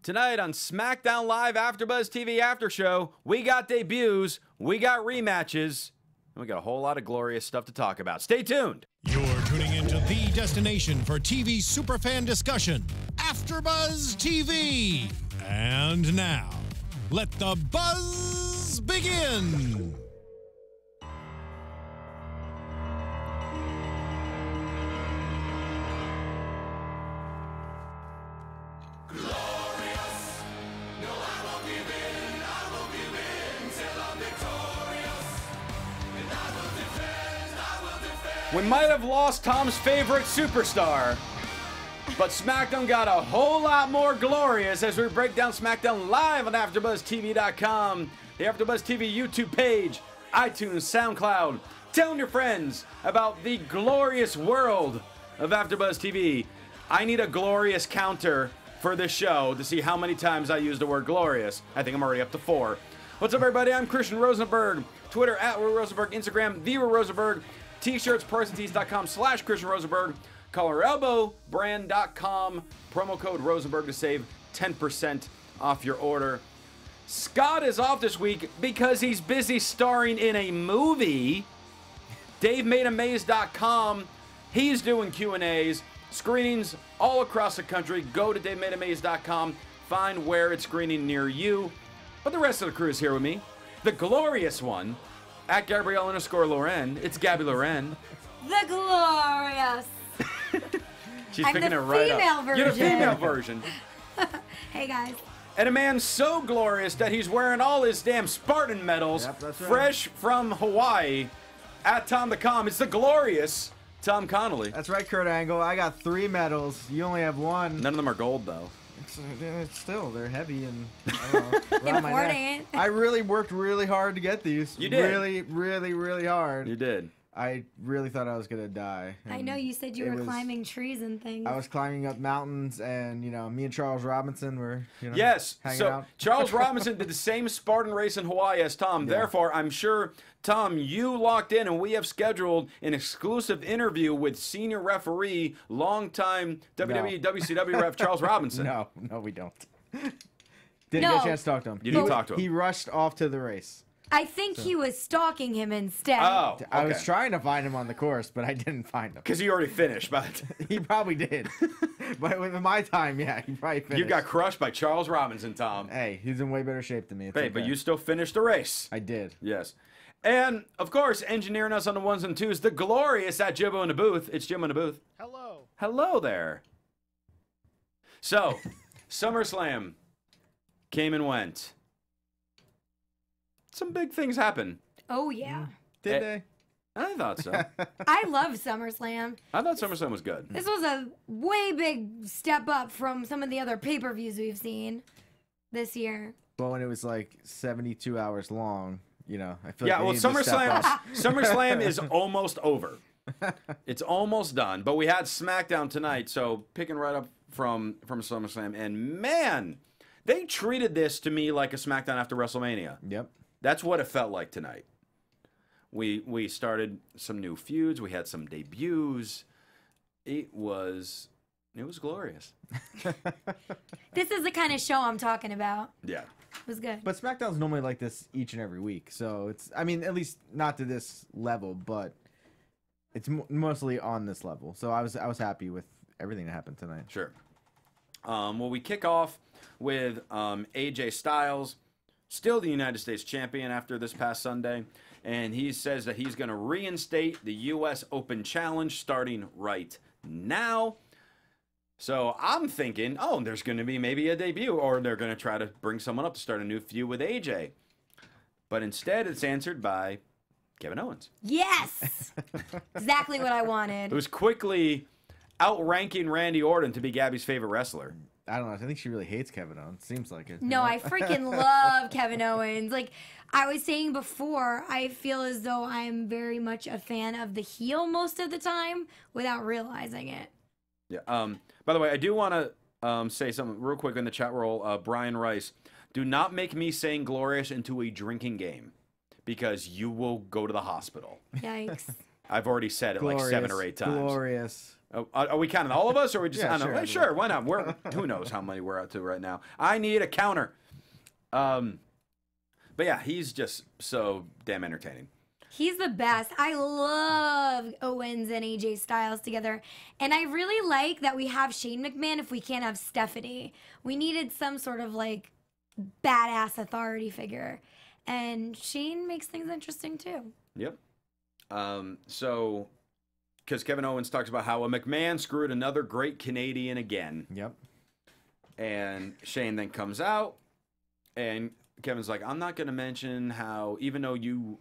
Tonight on SmackDown Live AfterBuzz TV After Show, we got debuts, we got rematches, and we got a whole lot of glorious stuff to talk about. Stay tuned. You're tuning into the destination for TV superfan discussion, AfterBuzz TV. And now, let the buzz begin. We might have lost Tom's favorite superstar, but SmackDown got a whole lot more glorious as we break down SmackDown live on AfterBuzzTV.com, the AfterBuzz TV YouTube page, iTunes, SoundCloud. Telling your friends about the glorious world of AfterBuzz TV. I need a glorious counter for this show to see how many times I use the word glorious. I think I'm already up to 4. What's up, everybody? I'm Christian Rosenberg. Twitter @Rosenberg, Instagram @Rosenberg. T-shirts, persontees.com/Christian Rosenberg, collarelbowbrand.com, promo code Rosenberg to save 10% off your order. Scott is off this week because he's busy starring in a movie. DaveMadeAmaze.com, he's doing Q&As, screenings all across the country. Go to DaveMadeAmaze.com, find where it's screening near you. But the rest of the crew is here with me. The glorious one, at Gabrielle_Loren. It's Gabby Loren. The glorious. She's I'm picking the it right female up. version. You're the female version. Hey, guys. And a man so glorious that he's wearing all his damn Spartan medals, Yep, that's right. fresh from Hawaii. At Tom the Com, it's the glorious Tom Connolly. That's right, Kurt Angle. I got 3 medals. You only have 1. None of them are gold, though. It's still, they're heavy and I don't know, around my neck. Important. I really worked really hard to get these. You did. Really, really, really hard. You did. I really thought I was gonna die. I know you said you were climbing trees and things. I was climbing up mountains, and me and Charles Robinson were, Yes, hanging so out. Charles Robinson did the same Spartan race in Hawaii as Tom. Yeah. Therefore, I'm sure, Tom, you locked in, and we have scheduled an exclusive interview with senior referee, longtime WWE, WCW ref Charles Robinson. No, we don't. Didn't get a chance to talk to him. You didn't talk to him. He rushed off to the race. I think he was stalking him instead. Oh, okay. I was trying to find him on the course, but I didn't find him. Because he already finished, but He probably did. But with my time, yeah, he probably finished. you got crushed by Charles Robinson, Tom. Hey, he's in way better shape than me. It's Hey, okay. but you still finished the race. I did. Yes. And, of course, engineering us on the ones and twos, the glorious at Jimbo in the booth. It's Jim in the booth. Hello. Hello there. So, SummerSlam came and went. Some big things happened. Oh, yeah. Did they? I thought so. I love SummerSlam. I thought SummerSlam was good. This was a way big step up from some of the other pay-per-views we've seen this year. But when it was like 72 hours long, I feel like Yeah, they well, needed to step up. SummerSlam is almost over. It's almost done. But we had SmackDown tonight, so picking right up from SummerSlam. And, man, they treated this to me like a SmackDown after WrestleMania. Yep. That's what it felt like tonight. We started some new feuds. We had some debuts. It was glorious. This is the kind of show I'm talking about. Yeah. It was good. But SmackDown's normally like this each and every week, so it's, at least not to this level, but it's mostly on this level. So I was happy with everything that happened tonight. Sure. Well, we kick off with AJ Styles, still the United States champion after this past Sunday, and he says that he's going to reinstate the U.S. Open Challenge starting right now. So I'm thinking, there's going to be maybe a debut, or they're going to try to bring someone up to start a new feud with AJ. But instead, it's answered by Kevin Owens. Yes! Exactly what I wanted. It was quickly outranking Randy Orton to be Gabby's favorite wrestler. I don't know. I think she really hates Kevin Owens. Seems like it. No, I freaking love Kevin Owens. Like I was saying before, I feel as though I'm very much a fan of the heel most of the time without realizing it. Yeah. By the way, I do want to say something real quick in the chat roll. Brian Rice, do not make me saying glorious into a drinking game, because you will go to the hospital. Yikes. I've already said it like 7 or 8 times. Glorious. Are we counting all of us, or are we just? Yeah, I don't know. sure. Sure, why not? Who knows how many we're up to right now? I need a counter. But yeah, he's just so damn entertaining. He's the best. I love Owens and AJ Styles together. And I really like that we have Shane McMahon if we can't have Stephanie. We needed some sort of like badass authority figure. And Shane makes things interesting too. Yep. So, because Kevin Owens talks about how a McMahon screwed another great Canadian again. Yep. And Shane then comes out, and Kevin's like, I'm not going to mention how, even though you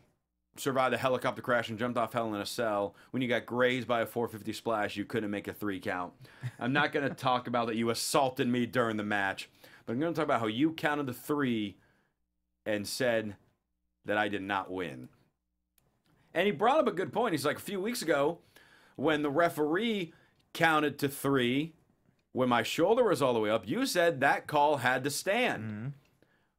survived a helicopter crash and jumped off Hell in a Cell, when you got grazed by a 450 splash, you couldn't make a 3 count. I'm not going to talk about that you assaulted me during the match, but I'm going to talk about how you counted to 3 and said that I did not win. And he brought up a good point. He's like, a few weeks ago, when the referee counted to 3, when my shoulder was all the way up, you said that call had to stand. Mm-hmm.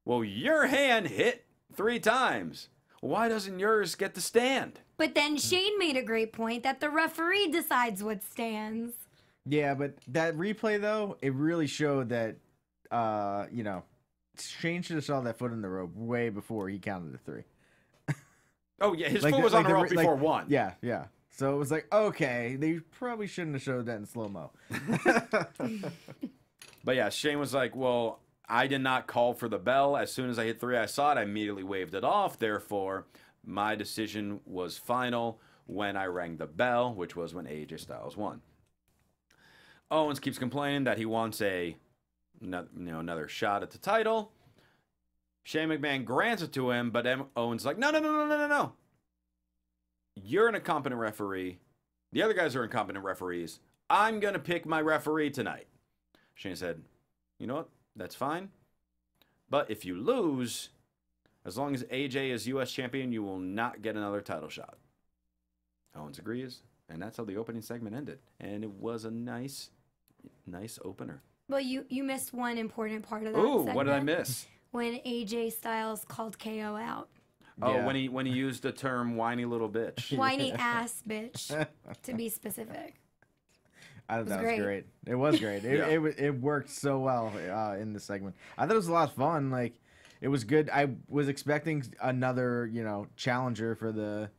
Well, your hand hit 3 times. Why doesn't yours get to stand? But then Shane made a great point that the referee decides what stands. Yeah, but that replay, though, it really showed that, Shane should have saw that foot in the rope way before he counted to 3. Oh, yeah, his foot was on the rope before 1. Yeah, yeah. So it was like, okay, they probably shouldn't have showed that in slow-mo. But yeah, Shane was like, well, I did not call for the bell. As soon as I hit 3, I saw it. I immediately waved it off. Therefore, my decision was final when I rang the bell, which was when AJ Styles won. Owens keeps complaining that he wants another shot at the title. Shane McMahon grants it to him, but Owens is like, no. You're an incompetent referee. The other guys are incompetent referees. I'm going to pick my referee tonight. Shane said, you know what? That's fine. But if you lose, as long as AJ is U.S. champion, you will not get another title shot. Owens agrees, and that's how the opening segment ended. And it was a nice opener. Well, you missed one important part of that segment. What did I miss? When AJ Styles called KO out. Oh, Yeah. when he used the term whiny little bitch. Whiny ass bitch, to be specific. I thought that was great. great. It was great. Yeah. It worked so well in the segment. I thought it was a lot of fun. Like, it was good. I was expecting another, challenger for the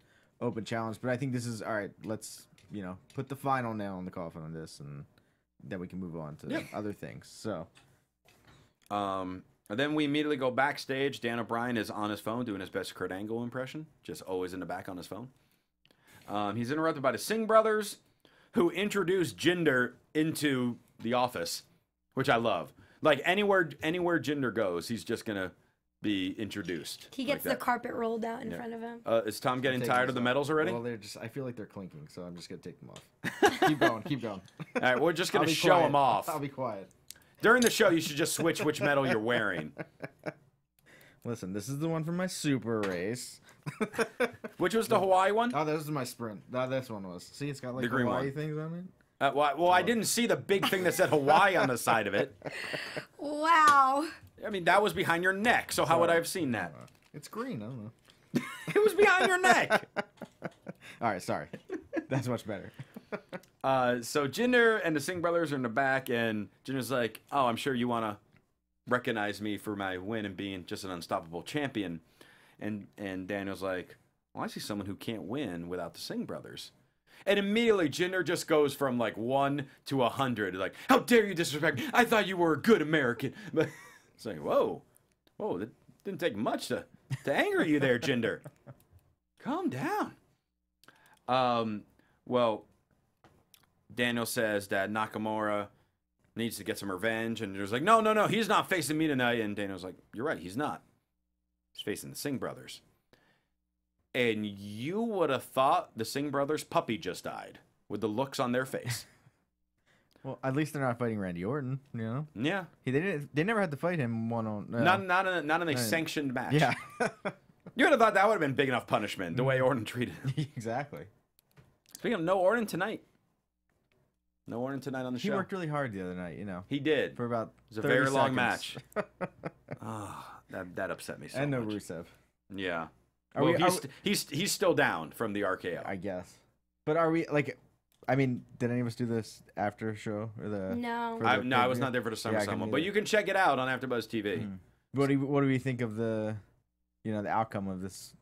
open challenge, but I think this is all right. Let's, put the final nail in the coffin on this, and then we can move on to other things. So, and then we immediately go backstage. Dan O'Brien is on his phone doing his best Kurt Angle impression, just always in the back on his phone. He's interrupted by the Singh brothers, who introduced Jinder into the office, which I love. Like, anywhere Jinder goes, he's just going to be introduced. He gets like the carpet rolled out in front of him. Is Tom getting Take tired these of the off. medals already? Well, I feel like they're clinking, so I'm just gonna take them off. Keep going. All right, we're just going I'll to be show quiet. him off. I'll be quiet. During the show, you should just switch which medal you're wearing. Listen, this is the one from my super race. Which was the Hawaii one? Oh, this is my sprint. This one was. See, it's got like The green Hawaii one. things on it. Well, I didn't see the big thing that said Hawaii on the side of it. Wow. I mean, that was behind your neck, so how would I have seen that? It's green. I don't know. It was behind your neck. All right, sorry. That's much better. So Jinder and the Singh brothers are in the back, and Jinder's like, oh, I'm sure you want to recognize me for my win and being just an unstoppable champion. And Daniel's like, well, I see someone who can't win without the Singh brothers. And immediately Jinder just goes from like 1 to 100. Like, how dare you disrespect me? I thought you were a good American. But it's like, whoa, that didn't take much to anger you there, Jinder. Calm down. Well, Daniel says that Nakamura needs to get some revenge, and Jinder's like, no, he's not facing me tonight. And Daniel's like, you're right, he's not. He's facing the Singh brothers. And you would have thought the Singh brothers' puppy just died with the looks on their face. Well, at least they're not fighting Randy Orton, Yeah. They never had to fight him one-on. Not in a sanctioned match. Yeah. You would have thought that would have been big enough punishment, the way Orton treated him. Exactly. Speaking of no Orton tonight. No Orton tonight on the show. He worked really hard the other night, He did. for about. It was a 30 very long seconds. match. Oh, that upset me so And no much. Rusev, Yeah. Are Well, we- he's still down from the RKO. I guess. But are we like? I mean, did any of us do this after show or the? No. for the No, I was pay-per-view? not there for the Yeah, I SummerSlam couldn't one, but either. you can check it out on AfterBuzz TV. What do we think of the outcome of this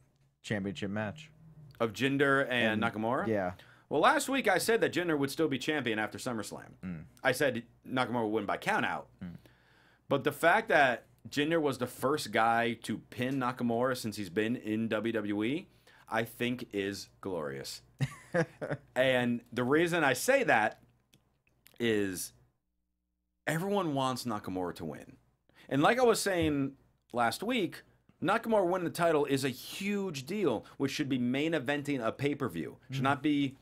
championship match? Of Jinder and Nakamura? Yeah. Well, last week I said that Jinder would still be champion after SummerSlam. I said Nakamura would win by countout. But the fact that Jinder was the first guy to pin Nakamura since he's been in WWE, I think is glorious. And the reason I say that is everyone wants Nakamura to win. And like I was saying last week, Nakamura winning the title is a huge deal, which should be main eventing a pay-per-view. Should not be...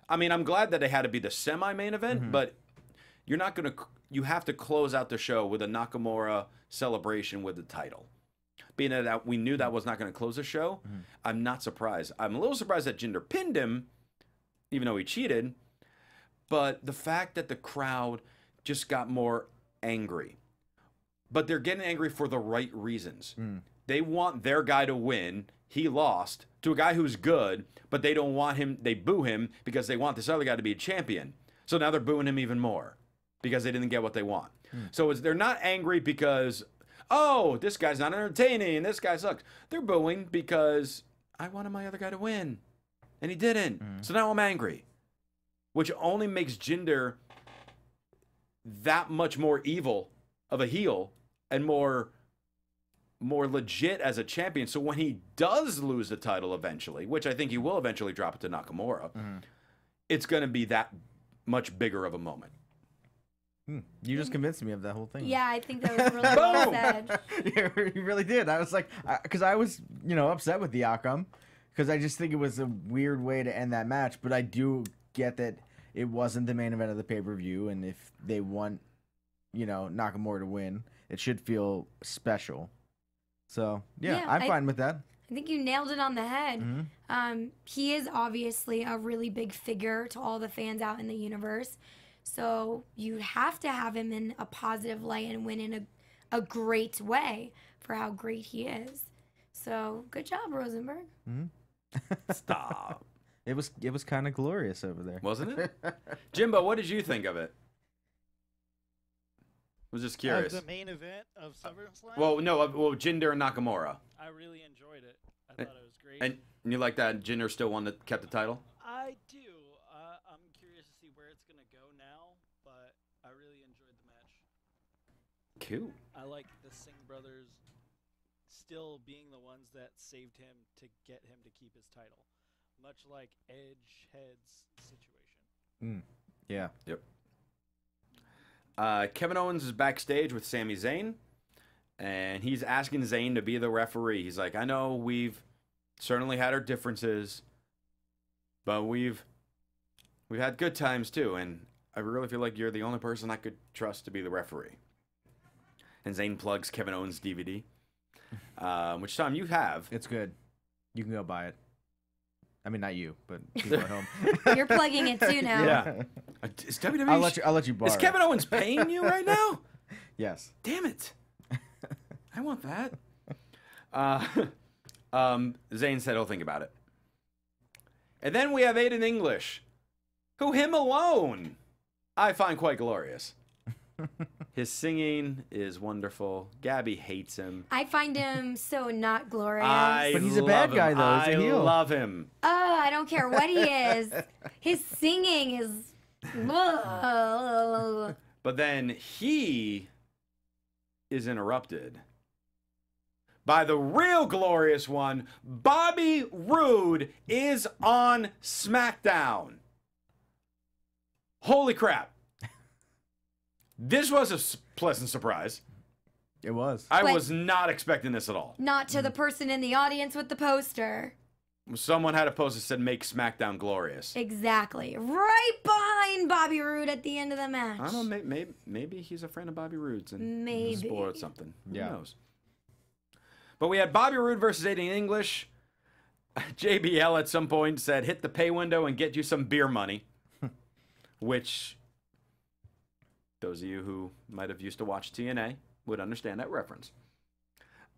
I mean, I'm glad that they had to be the semi-main event, but you're not going to... You have to close out the show with a Nakamura celebration with the title. Being that we knew that was not going to close the show, I'm not surprised. I'm a little surprised that Jinder pinned him, even though he cheated. But the fact that the crowd just got more angry. But they're getting angry for the right reasons. They want their guy to win. He lost to a guy who's good, but they don't want him. They boo him because they want this other guy to be a champion. So now they're booing him even more because they didn't get what they want. So they're not angry because, oh, this guy's not entertaining, this guy sucks. They're booing because I wanted my other guy to win, and he didn't. So now I'm angry, which only makes Jinder that much more evil of a heel and more legit as a champion. So when he does lose the title eventually, which I think he will eventually drop it to Nakamura, it's going to be that much bigger of a moment. You just convinced me of that whole thing. Yeah, I think that was really well said. You really did. I was like, because I was, upset with the outcome, because I just think it was a weird way to end that match. But I do get that it wasn't the main event of the pay-per-view, and if they want, Nakamura to win, it should feel special. So yeah, I'm fine with that. I think you nailed it on the head. He is obviously a really big figure to all the fans out in the universe. So you have to have him in a positive light and win in a great way for how great he is. So good job, Rosenberg. Stop. It was kind of glorious over there, wasn't it? Jimbo, what did you think of it? I was just curious. Of the main event of SummerSlam? Well, no, Jinder and Nakamura. I really enjoyed it. I thought it was great. And you like that Jinder still won kept the title? I do. I'm curious to see where it's going to go now, but I really enjoyed the match. Cool. I like the Singh brothers still being the ones that saved him to get him to keep his title, much like Edge Head's situation. Yeah. Yep. Kevin Owens is backstage with Sami Zayn, and he's asking Zayn to be the referee. He's like, I know we've certainly had our differences, but we've had good times too, and I really feel like you're the only person I could trust to be the referee. And Zayn plugs Kevin Owens' DVD, which, Tom, you have. It's good. You can go buy it. I mean, not you, but people at home. You're plugging it too now. Yeah. Is WWE... I'll let you borrow Is Kevin Owens paying you right now? Yes. Damn it. I want that. Zayn said he'll think about it. And then we have Aiden English, who him alone I find quite glorious. His singing is wonderful. Gabby hates him. I find him so not glorious. But he's a bad guy, though. He's a heel. I love him. Oh, I don't care what he is. His singing is... But then he is interrupted by the real glorious one. Bobby Roode is on SmackDown. Holy crap. This was a pleasant surprise. It was. I was not expecting this at all. Not to the person in the audience with the poster. Someone had a post that said, make SmackDown glorious. Exactly. Right behind Bobby Roode at the end of the match. I don't know, maybe he's a friend of Bobby Roode's and spoiled something. Who knows? But we had Bobby Roode versus Aiden English. JBL at some point said, hit the pay window and get you some beer money. Which, those of you who might have used to watch TNA would understand that reference.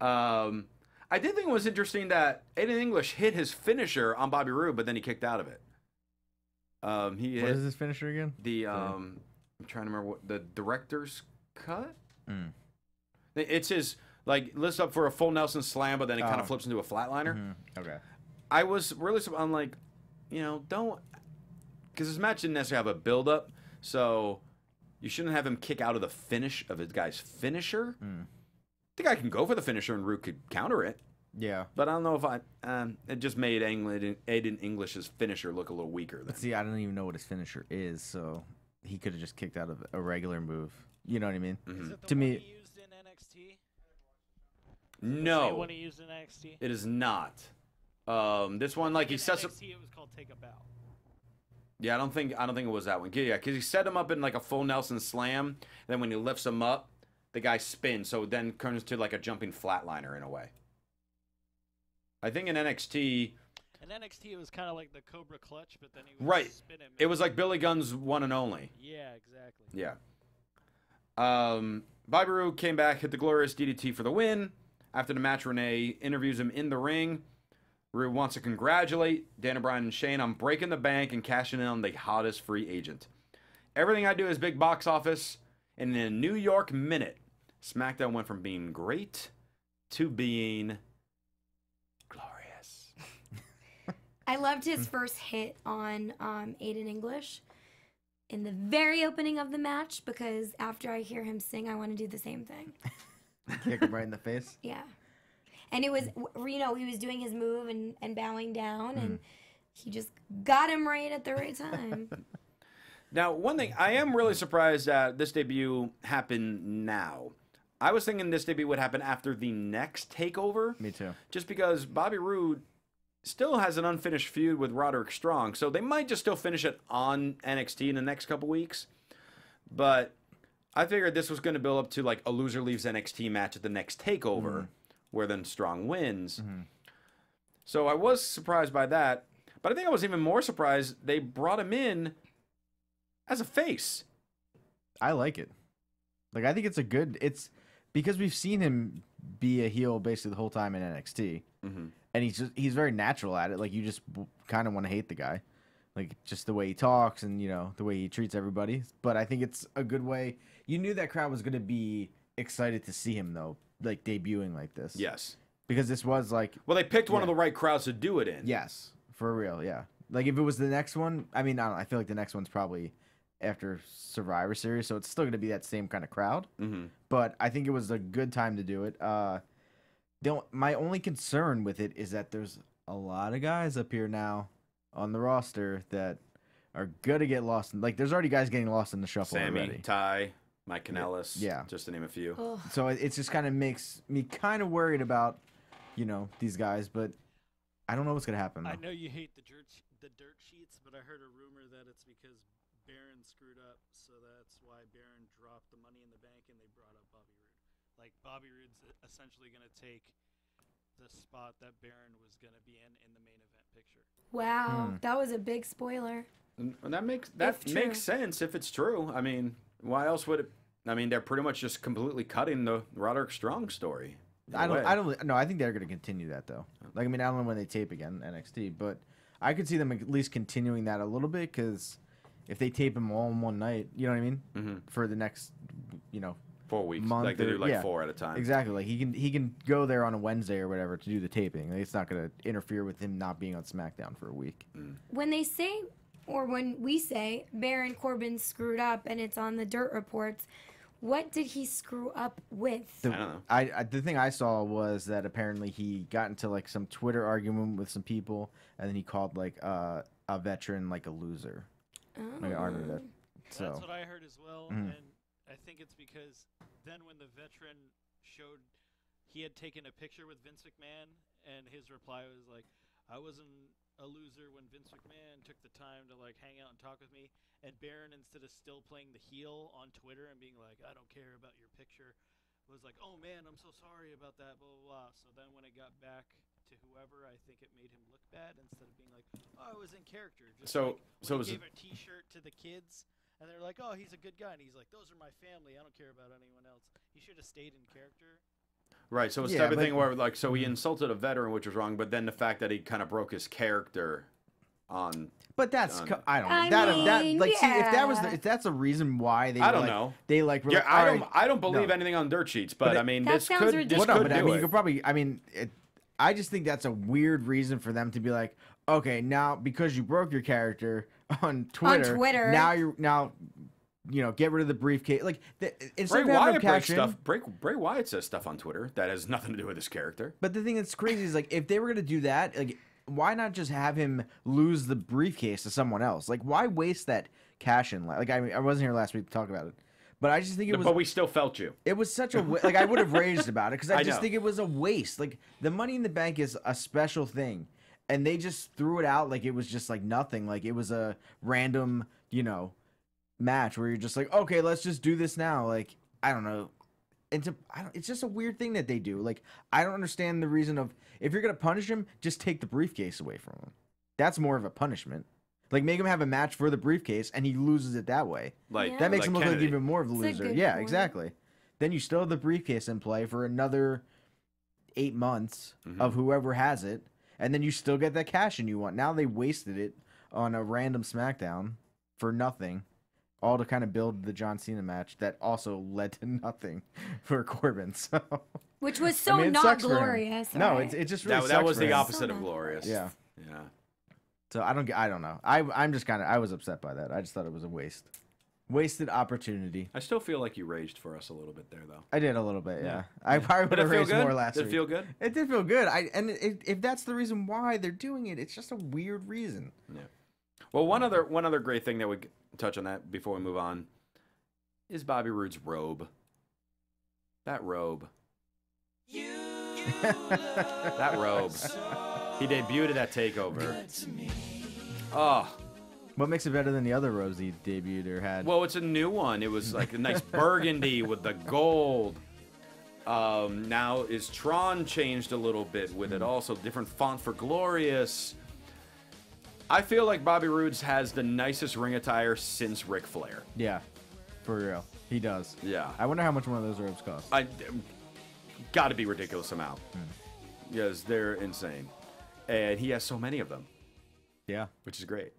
I did think it was interesting that Aiden English hit his finisher on Bobby Roode, but then he kicked out of it. He What hit is his finisher again? the I'm trying to remember what the director's cut. Mm. It's his like lifts up for a full Nelson slam, but then it kind of flips into a flatliner. Okay. I was really I'm like, don't because this match didn't necessarily have a build up, so you shouldn't have him kick out of the finish of his guy's finisher. The guy can go for the finisher and Root could counter it. Yeah. But I don't know if it just made Aiden English's finisher look a little weaker. Then. See, I don't even know what his finisher is, so he could have just kicked out of a regular move. You know what I mean? Is it the To one me, he used in NXT? No, The one he used in NXT? it is not. This one, like he in sets up. NXT, it was called Take a Bow. Yeah, I don't think it was that one. Yeah, because he set him up in like a full Nelson slam. Then when he lifts him up, the guy spins, so it then turns to like a jumping flatliner in a way. I think in NXT, In NXT, it was kind of like the Cobra Clutch, but then he would right? spin him. It was like Billy Gunn's one and only. Yeah, exactly. Yeah. Bobby Roode came back, hit the glorious DDT for the win. After the match, Renee interviews him in the ring. Roode wants to congratulate Daniel Bryan and Shane on breaking the bank and cashing in on the hottest free agent. Everything I do is big box office. And in a New York minute, SmackDown went from being great to being glorious. I loved his first hit on Aiden English in the very opening of the match because after I hear him sing, I want to do the same thing. kick him right in the face. Yeah. And it was, he was doing his move and bowing down, and he just got him right at the right time. Now, one thing, I am really surprised that this debut happened now. I was thinking this debut would happen after the next takeover. Me too. Just because Bobby Roode still has an unfinished feud with Roderick Strong, so they might just still finish it on NXT in the next couple weeks. But I figured this was going to build up to like a loser leaves NXT match at the next takeover, where then Strong wins. So I was surprised by that, but I think I was even more surprised they brought him in as a face. I like it. Like, I think it's because we've seen him be a heel basically the whole time in NXT. And he's very natural at it. Like, you just kind of want to hate the guy. Like, just the way he talks and, the way he treats everybody. But I think it's a good way. You knew that crowd was going to be excited to see him, though, like, debuting like this. Yes. Because this was, like... Well, they picked one of the right crowds to do it in. Yes. For real, yeah. Like, if it was the next one... I mean, I don't know. I feel like the next one's probably after Survivor Series, so it's still going to be that same kind of crowd. But I think it was a good time to do it. My only concern with it is that there's a lot of guys up here now on the roster that are gonna get lost. Like, there's already guys getting lost in the shuffle Sammy, already. Ty, Mike Kanellis, Yeah. just to name a few. Ugh. So it just kind of makes me kind of worried about, these guys. But I don't know what's gonna happen. I Though. know you hate the dirt sheets, but I heard a rumor that it's because Baron screwed up, so that's why Baron dropped the Money in the Bank and they brought up Bobby Roode. Like, Bobby Roode's essentially going to take the spot that Baron was going to be in the main event picture. Wow, that was a big spoiler. And that makes true. sense if it's true. I mean, why else would it? I mean, they're pretty much just completely cutting the Roderick Strong story. I don't know. I think they're gonna continue that though. Like, I mean, I don't know when they tape again NXT, but I could see them at least continuing that a little bit because if they tape them all in one night, you know what I mean? For the next, 4 weeks, month like they do, or- like yeah. 4 at a time. Exactly. Like, he can go there on a Wednesday or whatever to do the taping. Like, it's not going to interfere with him not being on SmackDown for a week. When they say, or when we say, Baron Corbin screwed up and it's on the dirt reports, what did he screw up with? I don't know. The thing I saw was that apparently he got into like some Twitter argument with some people, and then he called like a veteran like a loser. Like, I remember that. So That's what I heard as well, and I think it's because then when the veteran showed he had taken a picture with Vince McMahon, and his reply was like, I wasn't a loser when Vince McMahon took the time to like hang out and talk with me, and Baron, instead of still playing the heel on Twitter and being like, I don't care about your picture, was like, oh man, I'm so sorry about that, blah, blah, blah. So then when it got back to whoever, I think it made him look bad instead of being like, oh, I was in character. Just So- like so when was he it- gave a T-shirt to the kids, and they're like, oh, he's a good guy, and he's like, those are my family. I don't care about anyone else. He should have stayed in character. Right, so it's Yeah, the type of but- thing where, like, so he insulted a veteran, which was wrong, but then the fact that he kind of broke his character on. But that's I don't know. I mean, see, yeah. if that's a reason why they I don't like, know. they like were Yeah, like, all right, I don't believe no. anything on dirt sheets, but I mean, That this sounds could ridiculous. this Well, no, could but I do mean, you it. could probably. I mean, I just think that's a weird reason for them to be like, okay, now because you broke your character on Twitter, now you know, get rid of the briefcase. Like instead Bray of having Wyatt them breaks cash in, stuff. Bray Wyatt says stuff on Twitter that has nothing to do with his character. But the thing that's crazy is like if they were gonna do that, like why not just have him lose the briefcase to someone else? Like why waste that cash in? Like I wasn't here last week to talk about it, but I just think it was. But we still felt you. It was such a like I would have raged about it because I I just know. think it was a waste. Like the Money in the Bank is a special thing, and they just threw it out like it was just like nothing. Like it was a random, you know, match where you're just like, okay, let's just do this now. Like I don't know. It's just a weird thing that they do. Like I don't understand the reason of if you're gonna punish him, just take the briefcase away from him. That's more of a punishment. Like make him have a match for the briefcase and he loses it that way. Like Yeah. That makes like him look Kennedy. like even more of a That's a loser. good Yeah, point. exactly. Then you still have the briefcase in play for another 8 months of whoever has it, and then you still get that cash in you want. Now they wasted it on a random SmackDown for nothing, all to kind of build the John Cena match that also led to nothing for Corbin. So Which was so I mean, it not sucks for him. glorious. No, right? it just really That sucks was for the him. opposite So of glorious. Yeah. Yeah. So I don't know. I'm just kind of I was upset by that. I just thought it was a wasted opportunity. I still feel like you raged for us a little bit there, though. I did a little bit, yeah. Yeah. I probably would Did it have feel raised good? more last Did it week. feel good? It did feel good. If that's the reason why they're doing it, it's just a weird reason. Yeah. Well, one other great thing that we touch on that before we move on is Bobby Roode's robe. That robe. That robe. He debuted at that takeover. Oh, What makes it better than the other robes he debuted or had? well, it's a new one. It was like a nice burgundy with the gold. Now is Tron changed a little bit with it also. Different font for Glorious. I feel like Bobby Roode's has the nicest ring attire since Ric Flair. Yeah, for real, he does. Yeah. I wonder how much one of those robes costs. Got to be ridiculous amount. Yes, they're insane. And he has so many of them, Yeah. which is great.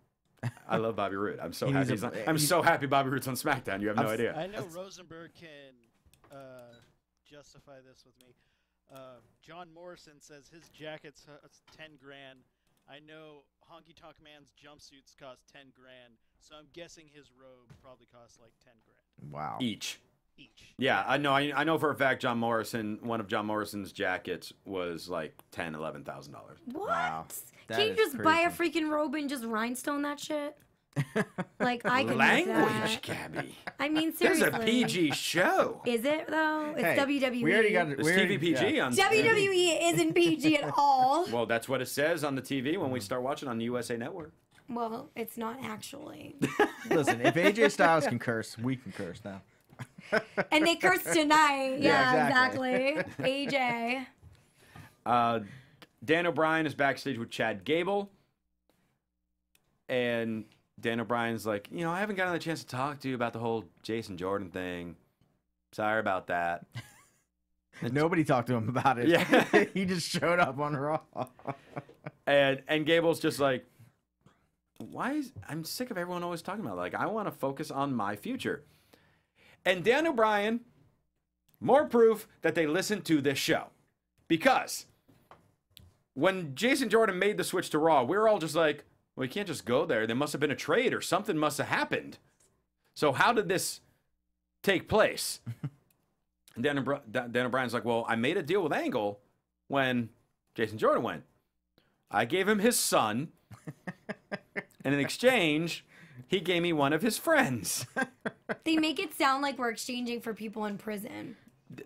I love Bobby Roode. I'm so He happy. needs I'm so happy Bobby Roode's on SmackDown. You have no idea. I know Rosenberg can justify this with me. John Morrison says his jacket's 10 grand. I know Honky Tonk Man's jumpsuits cost 10 grand, so I'm guessing his robe probably costs like 10 grand Wow. Each. each. Yeah, I know. I know for a fact. One of John Morrison's jackets was like $11,000. What? Wow. That Can't you is just buy a crazy. freaking robe and just rhinestone that shit? Like I could make Language, that. Gabby. I mean, This seriously. is a PG show. Is it though? It's Hey, WWE. We already got it. It's we already- TV PG yeah. on WWE isn't PG at all. Well, that's what it says on the TV when we start watching on the USA Network. Well, it's not actually. Listen, if AJ Styles can curse, we can curse now. And they cursed tonight. Yeah, Yeah, exactly. exactly. AJ. Dan O'Brien is backstage with Chad Gable. And Dan O'Brien's like, I haven't gotten the chance to talk to you about the whole Jason Jordan thing. Sorry about that. Nobody talked to him about it. Yeah. He just showed up on Raw. And Gable's just like, I'm sick of everyone always talking about it. Like, I want to focus on my future. And Dan O'Brien, more proof that they listen to this show. Because when Jason Jordan made the switch to Raw, we were all just like, well, you can't just go there. There must have been a trade or something must have happened. So how did this take place? And Dan O'Brien's like, well, I made a deal with Angle when Jason Jordan went. I gave him his son, and in exchange, he gave me one of his friends. They make it sound like we're exchanging for people in prison.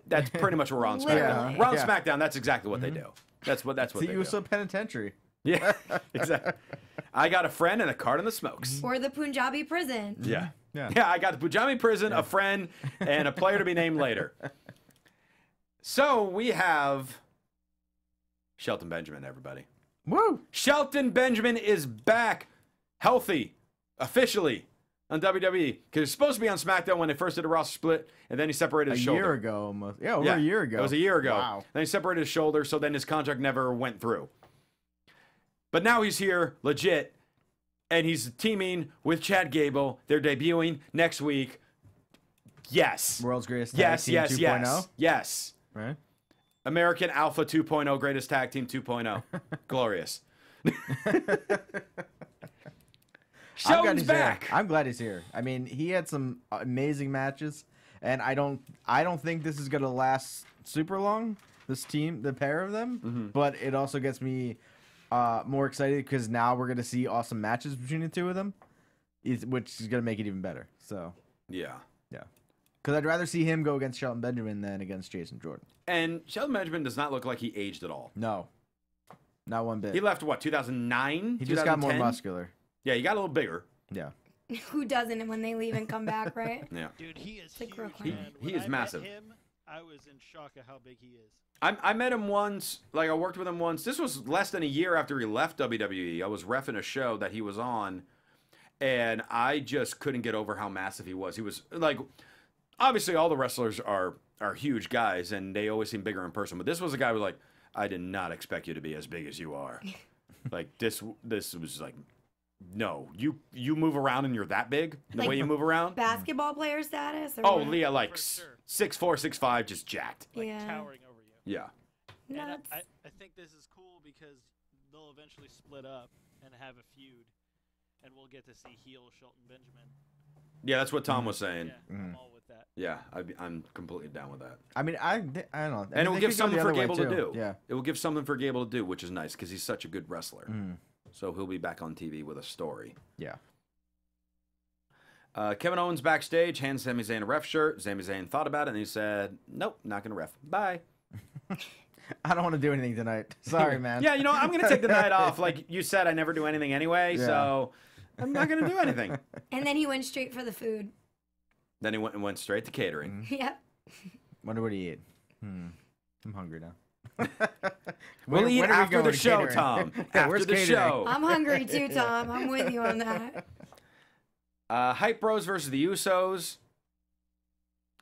That's pretty much what we're on SmackDown. Literally. We're on Yeah. SmackDown. That's exactly what they do. That's what The they do. USA Penitentiary. Yeah, exactly. I got a friend and a card in the smokes. Or the Punjabi prison. Yeah. Yeah. Yeah, I got the Pujami prison, a friend, and a player to be named later. So we have Shelton Benjamin, everybody. Woo! Shelton Benjamin is back, healthy, officially, on WWE. Because he was supposed to be on SmackDown when they first did a roster split, and then he separated his shoulder. A year ago, almost. Yeah, over a year ago. It was a year ago. Wow. Then he separated his shoulder, so then his contract never went through. But now he's here, legit, and he's teaming with Chad Gable. They're debuting next week. Yes. World's Greatest Tag Yes, Team yes, 2.0. yes. Yes. Right? American Alpha 2.0, Greatest Tag Team 2.0. Glorious. Sheldon's back. Here. I'm glad he's here. I mean, he had some amazing matches, and I don't think this is gonna last super long. This team, the pair of them, but it also gets me more excited because now we're gonna see awesome matches between the two of them, which is gonna make it even better. So Yeah. because I'd rather see him go against Shelton Benjamin than against Jason Jordan. And Sheldon Benjamin does not look like he aged at all. No, not one bit. He left, what, 2009? He just got more muscular. Yeah, he got a little bigger. Yeah. Who doesn't when they leave and come back, right? Yeah. Dude, he is Like huge, real quick. man. He When is I met massive. him, I was in shock at how big he is. I met him once, like I worked with him once. This was less than a year after he left WWE. I was reffing a show that he was on, and I just couldn't get over how massive he was. He was, like, obviously all the wrestlers are huge guys, and they always seem bigger in person. But this was a guy who was like, I did not expect you to be as big as you are. Like, this was like, no, you move around and you're that big, the Like way you move around. Basketball player status? Or Oh, what? Leah, like For sure. 6'4", 6'5", just jacked. Like Yeah. towering over you. Yeah. And Nuts. I think this is cool because they'll eventually split up and have a feud, and we'll get to see heel Shelton Benjamin. Yeah, that's what Tom was saying. Yeah, I'm all with that. Yeah, I'm completely down with that. I mean, I don't know. I And mean, it will they give could go something the for other way, Gable to too. do. Yeah. It will give something for Gable to do, which is nice because he's such a good wrestler. So he'll be back on TV with a story. Yeah. Kevin Owens backstage hands Sami Zayn a ref shirt. Sami Zayn thought about it and he said, "Nope, not gonna ref. Bye." I don't want to do anything tonight. Sorry, man. Yeah, you know, I'm gonna take the night off. Like you said, I never do anything anyway, Yeah. so I'm not gonna do anything. And then he went straight for the food. Then he went straight to catering. Yep. Wonder what he ate. I'm hungry now. We'll eat when are we after the going to show, catering? Tom. Yeah, After where's the catering? show. I'm hungry too, Tom. I'm with you on that. Hype Bros versus the Usos.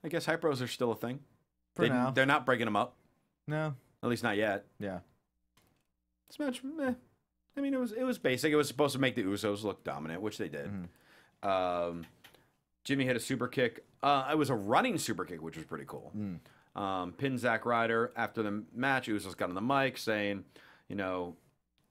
I guess Hype Bros are still a thing. For now. They're not breaking them up. No. At least not yet. Yeah. This match, I mean, it was basic. It was supposed to make the Usos look dominant, which they did. Jimmy hit a super kick. It was a running super kick, which was pretty cool. Pinned Zack Ryder. After the match, Usos got on the mic saying, you know,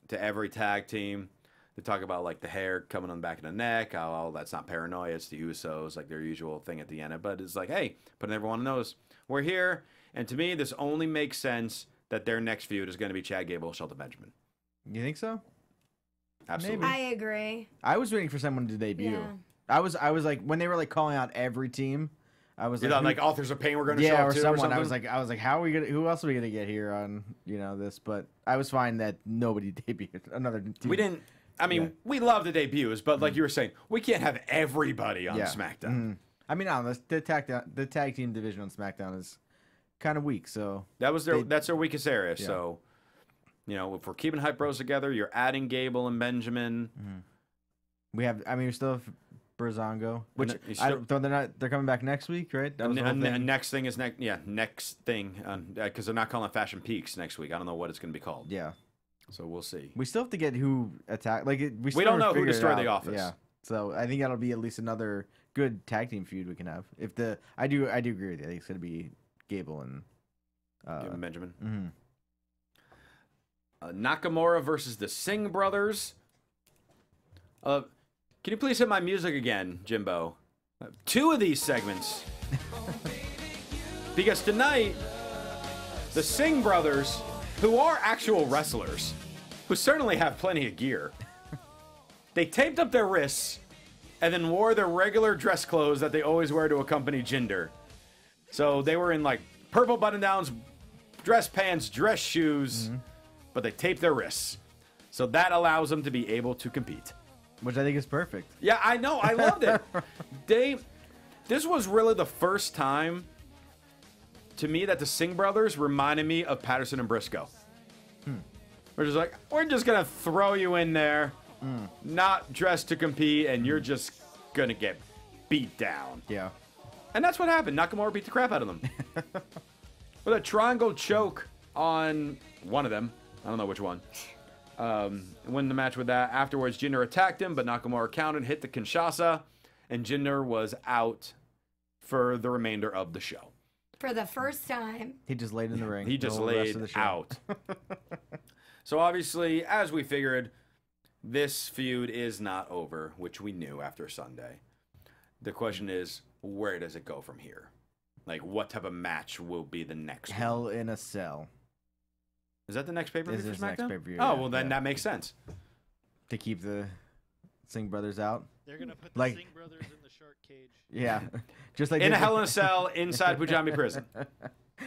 to every tag team, they talk about like the hair coming on the back of the neck. Oh, that's not paranoia. It's the Usos, like their usual thing at the end. But it's like, hey, putting everyone on knows we're here. And to me, this only makes sense that their next feud is going to be Chad Gable, Shelton Benjamin. You think so? Absolutely. I agree. I was waiting for someone to debut. Yeah. I was like when they were like calling out every team. I was You like, thought like Authors of Pain were going to show yeah, up or too, someone. or something? I was like, how are we gonna? Who else are we gonna get here on this? But I was fine that nobody debuted. Another team. We didn't. I mean, Yeah. we love the debuts, but like you were saying, we can't have everybody on Yeah. SmackDown. I mean, the tag team division on SmackDown is kind of weak. So That's their weakest area. So, you know, if we're keeping Hype Bros together, you're adding Gable and Benjamin. we still have Brazongo, Which And is I still- don't. They're coming back next week, right? That was the whole thing. Next thing is next thing, because they're not calling it Fashion Peaks next week. I don't know what it's going to be called. Yeah, So we'll see. we still have to get who attack. Like we still don't haven't know who figured it destroyed the out. Office. Yeah, so I think that'll be at least another good tag team feud we can have. I do agree with you. I think it's gonna be Gable and Give him Benjamin. mhm. Nakamura versus the Singh brothers. Can you please hit my music again, Jimbo? 2 of these segments. Because tonight, the Singh brothers, who are actual wrestlers, who certainly have plenty of gear, they taped up their wrists and then wore their regular dress clothes that they always wear to accompany Jinder. So they were in like purple button-downs, dress pants, dress shoes, but they taped their wrists. So that allows them to be able to compete. Which I think is perfect. Yeah, I know. I loved it. This was really the first time to me that the Singh brothers reminded me of Patterson and Briscoe. We're just like, we're just going to throw you in there, not dressed to compete, and you're just going to get beat down. Yeah. And that's what happened. Nakamura beat the crap out of them. With a triangle choke on one of them. I don't know which one. Win the match with that. Afterwards, Jinder attacked him, but Nakamura countered, hit the Kinshasa, and Jinder was out for the remainder of the show. For the first time. He just laid in the ring. He just the rest laid of the show. out. So obviously, as we figured, this feud is not over, which we knew after Sunday. The question is, where does it go from here? Like, what type of match will be the next one? Hell in a Cell. Is that the next pay-per-view This for is the next SmackDown? pay-per-view, Oh, yeah, well, then yeah. that makes sense. To keep the Singh brothers out. They're gonna put the Like- Singh brothers in the shark cage. Yeah. Just like In they a did- Hell in a Cell inside Pujami Prison.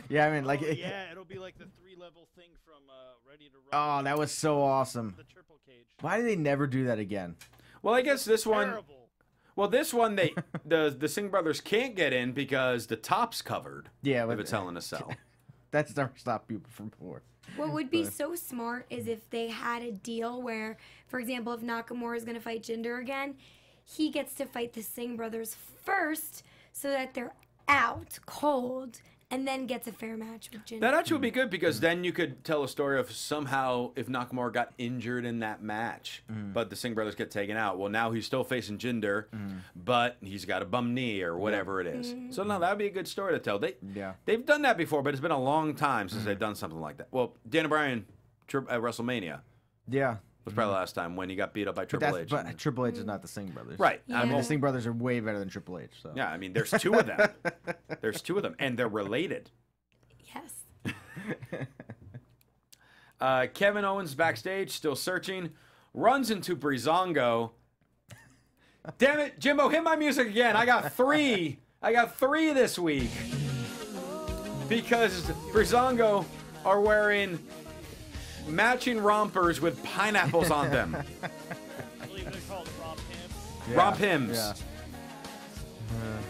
Yeah, I mean, like. Oh, yeah, it'll be like the 3-level thing from Ready to Oh, Rumble. that was so awesome. The triple cage. Why do they never do that again? Well, I guess this one... Terrible. Well, this one, the Singh brothers can't get in because the top's covered. Yeah, If but it's Hell in a Cell. that's never stopped people from before. What would be so smart is if they had a deal where, for example, if Nakamura is going to fight Jinder again, he gets to fight the Singh brothers first so that they're out cold and then gets a fair match with Jinder. That actually would be good because then you could tell a story of somehow if Nakamura got injured in that match, but the Singh brothers get taken out. Well, now he's still facing Jinder, but he's got a bum knee or whatever it is. So no, that would be a good story to tell. They've done that before, but it's been a long time since they've done something like that. Well, Daniel Bryan at WrestleMania Yeah. was probably the last time when he got beat up by Triple H. But Triple H is not the Singh brothers. Right. Yeah. I mean, the Singh brothers are way better than Triple H. So. Yeah, I mean, there's two of them. There's two of them, and they're related. Yes. Kevin Owens backstage, still searching, runs into Breezango. Damn it, Jimbo, hit my music again. I got three. I got three this week. Because Breezango are wearing matching rompers with pineapples on them. I believe they're called romp hymns. Yeah. Romp hymns. Yeah.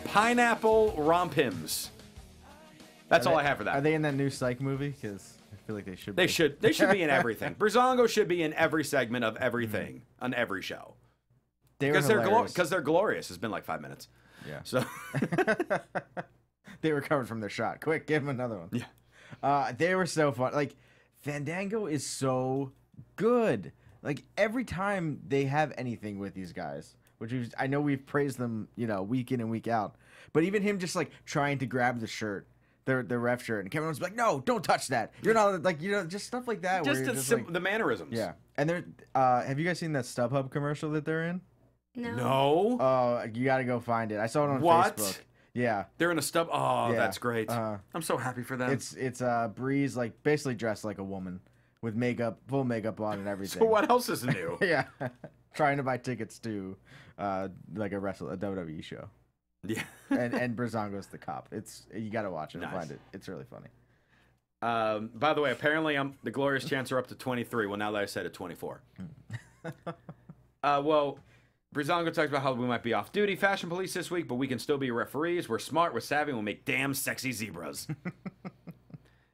Pineapple romp hymns. That's all I have for that. Are they in that new Psych movie? Because I feel like they should. They should. They should be in everything. Breezango should be in every segment of everything on every show because they're glorious. It's been like 5 minutes. Yeah. So They recovered from their shot. Quick, give them another one. Yeah. They were so fun. Like Fandango is so good. Like every time they have anything with these guys, which I know we've praised them, week in and week out. But even him just like trying to grab the shirt. The ref shirt, and Kevin was like, "No, don't touch that. You're not like just stuff like that." just, where the, you're like, the mannerisms. yeah. And they're have you guys seen that StubHub commercial that they're in? No. No. Oh, you got to go find it. I saw it on What? Facebook. Yeah, They're in a stub. Oh, Yeah. that's great. Uh, I'm so happy for them. it's Breeze like basically dressed like a woman with makeup, full makeup on and everything. So what else is new? Yeah, trying to buy tickets to like a WWE show. Yeah. and Breezango's the cop. You got to watch it and Nice. find it. It's really funny. By the way, apparently the Glorious Chants are up to 23. Well, now that I said it, 24. Well, Breezango talks about how we might be off duty, fashion police this week, but we can still be referees. We're smart, we're savvy, we'll make damn sexy zebras.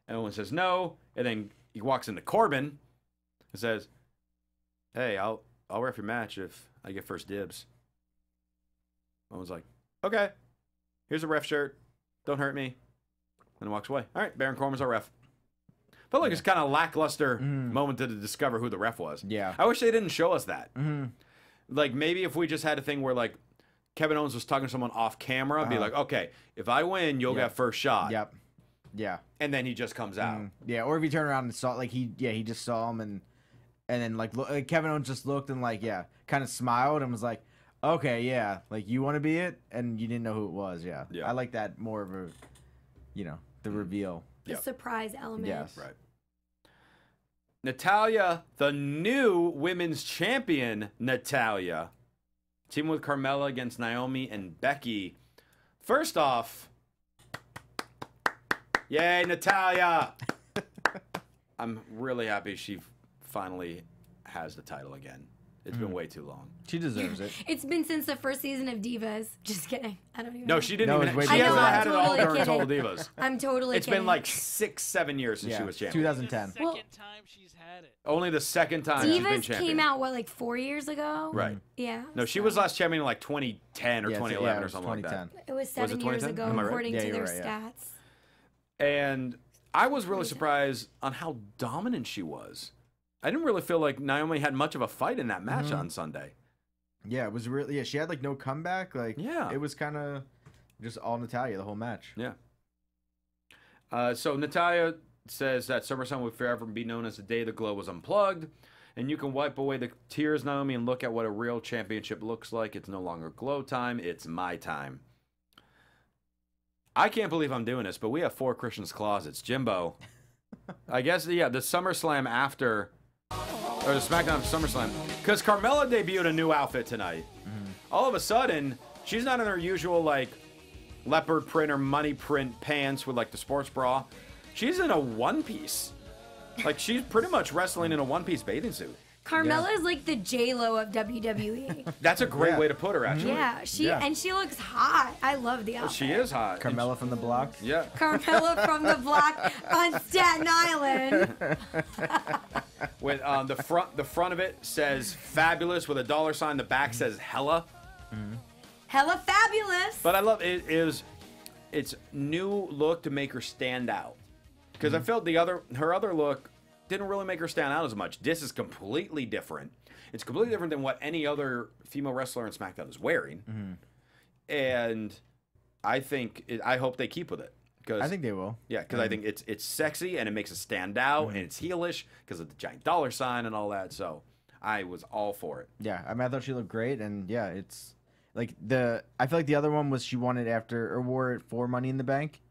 And Owen says no, and then he walks into Corbin and says, "Hey, I'll ref your match if I get first dibs." Owen's like, "Okay, here's a ref shirt. Don't hurt me." And walks away. All right, Baron Corbin's our ref. Felt like it's kind of lackluster moment to discover who the ref was. Yeah. I wish they didn't show us that. Like maybe if we just had a thing where like Kevin Owens was talking to someone off camera, be like, "Okay, if I win, you'll get first shot." Yep. Yeah. And then he just comes out. Yeah, or if you turn around and saw like he just saw him and then like Kevin Owens just looked and like kind of smiled and was like, "Okay, yeah, like you want to be it," and you didn't know who it was. Yeah. Yeah. I like that more of a the reveal. The Yep. surprise element. Yes. Right. Natalya, the new women's champion, Natalya, teaming with Carmella against Naomi and Becky. First off, yay, Natalya! I'm really happy she finally has the title again. It's been way too long. She deserves it. It's been since the first season of Divas. Just kidding. I don't even know. No, she didn't No, even. it's way She before hasn't that. had it all Totally during Total kidding. Divas. I'm totally It's kidding. been like 6-7 years since she was champion. 2010. The second time she's had it. Only the second time she's been Divas champion. came out, like 4 years ago? Right. Yeah. No, she so- was last champion in like 2010 or Yeah, 2011 it or was something like that. 2010. It was Was it 7 years 2010? ago, Am I right? according Yeah, to you're their right, yeah. stats. And I was really surprised on how dominant she was. I didn't really feel like Naomi had much of a fight in that match on Sunday. Yeah, it was really. Yeah, she had like no comeback. Like, Yeah. it was kind of just all Natalya the whole match. Yeah. So Natalya says that SummerSlam will forever be known as the day the Glow was unplugged, and you can wipe away the tears, Naomi, and look at what a real championship looks like. It's no longer Glow time; it's my time. I can't believe I'm doing this, but we have 4 Christian's closets. Jimbo, I guess, yeah, the SummerSlam after, or the SmackDown after SummerSlam, because Carmella debuted a new outfit tonight. All of a sudden, she's not in her usual, like, leopard print or money print pants with, like, the sports bra. She's in a one-piece. Like, she's pretty much wrestling in a one-piece bathing suit. Carmella is like the J-Lo of WWE. That's a great way to put her, actually. Yeah, and she looks hot. I love the outfit. She is hot. Carmella from the block. Yeah. Carmella from the block on Staten Island. With the front of it says fabulous with a $sign. The back says hella. Hella fabulous. But I love it. It's new look to make her stand out. Because I felt her other look didn't really make her stand out as much. This is completely different. It's completely different than what any other female wrestler in SmackDown is wearing. And I hope they keep with it. I think they will. Yeah, because I think it's sexy and it makes it stand out and it's heelish because of the giant $sign and all that. So I was all for it. Yeah, I mean, I thought she looked great, and yeah, it's like I feel like the other one was she won it after or wore it for Money in the Bank.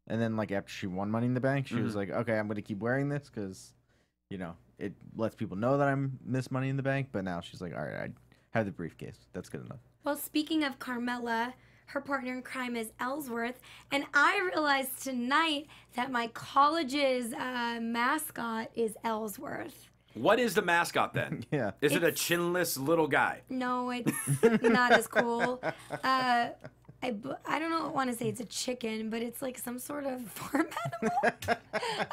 And then, like, after she won Money in the Bank, she was like, okay, I'm going to keep wearing this because, you know, it lets people know that I'm Miss Money in the Bank. But now she's like, all right, I have the briefcase. That's good enough. Well, speaking of Carmella, her partner in crime is Ellsworth. And I realized tonight that my college's mascot is Ellsworth. What is the mascot then? Yeah. Is it a chinless little guy? No, it's not as cool. I don't want to say it's a chicken, but it's like some sort of farm animal.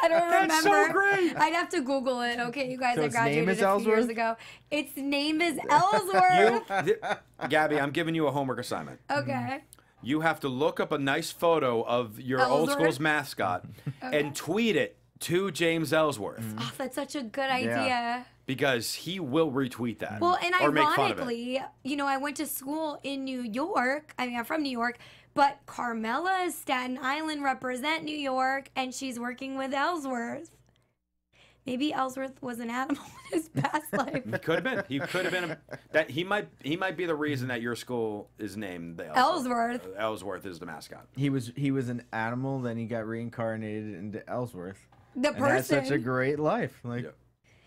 I don't remember. That's so great. I'd have to Google it. Okay, you guys, So I its name graduated is a few Ellsworth? years ago. Its name is Ellsworth. Gabby, I'm giving you a homework assignment. Okay. You have to look up a nice photo of your old Ellsworth? school's mascot and tweet it to James Ellsworth Oh, that's such a good idea. because he will retweet that. Well, and or make fun of it. ironically, you know, I went to school in New York. I mean, I'm from New York, but Carmella is Staten Island represent New York, and she's working with Ellsworth. Maybe Ellsworth was an animal in his past life. He could have been. He could have been. That he might be the reason that your school is named the Ellsworth. Ellsworth is the mascot. He was an animal, then he got reincarnated into Ellsworth. The And had such a person. great life. Like, Yeah.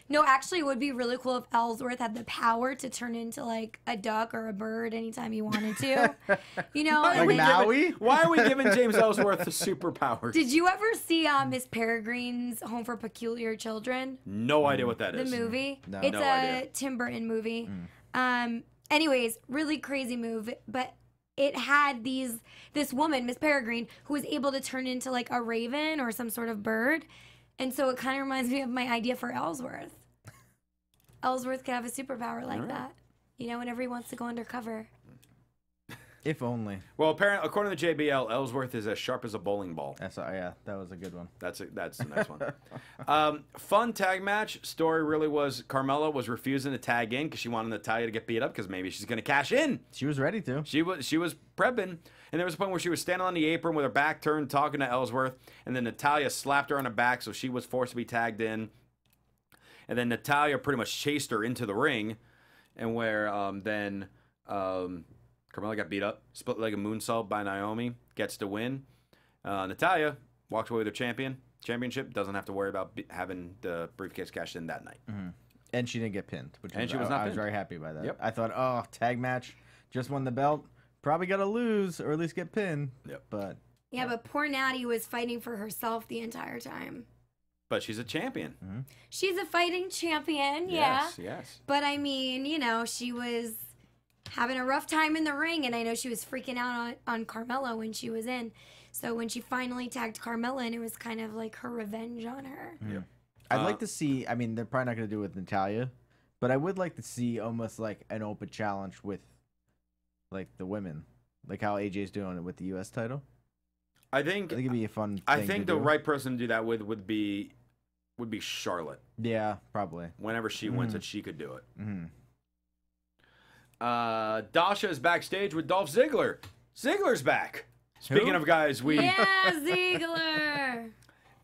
No, actually, it would be really cool if Ellsworth had the power to turn into like a duck or a bird anytime he wanted to. You know, Why are and we then- Maui? Why are we giving James Ellsworth the superpowers? Did you ever see Miss Peregrine's Home for Peculiar Children? No idea what that The is. movie. No. It's No a idea. Tim Burton movie. Anyways, really crazy move, but it had this woman, Miss Peregrine, who was able to turn into like a raven or some sort of bird. And so it kind of reminds me of my idea for Ellsworth. Ellsworth could have a superpower like that. You know, whenever he wants to go undercover. if only. Well, apparently, according to JBL, Ellsworth is as sharp as a bowling ball. Yeah, that was a good one. That's the next one. Fun tag match. Story really was Carmella was refusing to tag in because she wanted Natalya to get beat up because maybe she's going to cash in. She was ready to. She was prepping, and there was a point where she was standing on the apron with her back turned, talking to Ellsworth, and then Natalya slapped her on the back, so she was forced to be tagged in. And then Natalya pretty much chased her into the ring, and where then Carmella got beat up, split leg of moonsault by Naomi, gets the win. Natalya walks away with her championship, doesn't have to worry about having the briefcase cashed in that night. And she didn't get pinned. Which And she was not I was pinned. very happy by that. Yep. I thought, oh, tag match, just won the belt. Probably got to lose or at least get pinned. Yep. But Yeah, but poor Natty was fighting for herself the entire time. But she's a champion. She's a fighting champion, yeah. Yes. But I mean, you know, she was having a rough time in the ring, and I know she was freaking out on Carmella when she was in. So when she finally tagged Carmella in, it was kind of like her revenge on her. Yep. I'd like to see, I mean, they're probably not going to do it with Natalya, but I would like to see almost like an open challenge with like the women, like how AJ's doing it with the U.S. title. I think I think it'd be a fun I thing think to the do. right person to do that with would be would be Charlotte. Yeah, probably. Whenever she wins it, she could do it. Mm-hmm. Dasha is backstage with Dolph Ziggler. Ziggler's back. Speaking of guys, Yeah, Ziggler.